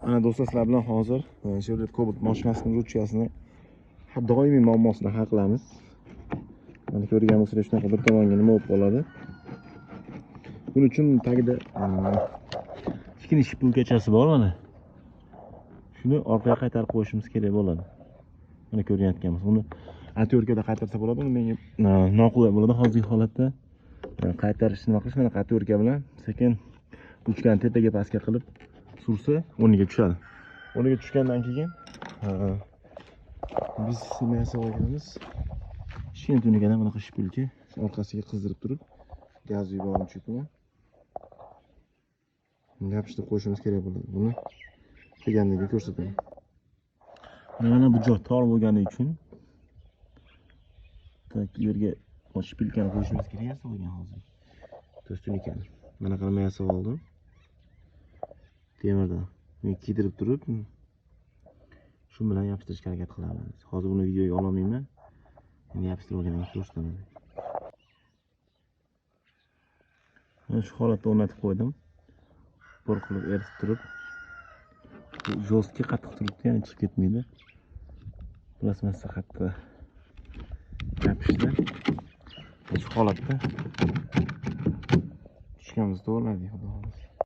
Ana do'stlar, sizlar bilan hozir Chevrolet Cobalt mashinasining ruchkasini doimiy muammosini hal qilamiz. Mana ko'rgan bo'lsangiz, shunaqa bir tomonga nima bo'lib qoladi. Buning uchun tagida kichkina shipulkachasi bor mana. Shuni orqaga qaytarib qo'yishimiz kerak bo'ladi. Mana ko'rayotganmiz. Uni atyorkada qaytarsa bo'ladi. Uni menga noqulay bo'ladi hozirgi holatda. Qaytarishni nima qilish, mana atyorka bilan sekin ruchkani tepaga pastga qilib sursa o'rniga tushadi. O'rniga tushgandan keyin biz nima yasab olganmiz? Kichkina tunukadan bunaqa shipulka orqasiga qizdirib turib, gaz yuboruvchi bilan yopishtirib qo'yishimiz kerak bo'ladi. Buni qilganligini ko'rsataman. Mana bu joy tor bo'lgani uchun yerga shipulkani qo'yishimiz kerak yasab olgan hozir. Tununkani mana qilib yasab oldim. Temirdan kiydirib turib, shu bilan yopishtirishga harakat qilamiz. Hozir buni videoga olmayman. Endi yopishtirib olganimni ko'rsataman. Mana shu holatda o'rnatib qo'ydim. Bir qilib eritib turib, jo'stki qattiq turibdi, ya'ni chiqib ketmaydi. Plasmassa qattiq yopishdi. Shu holatda tushganimizda o'rnadik.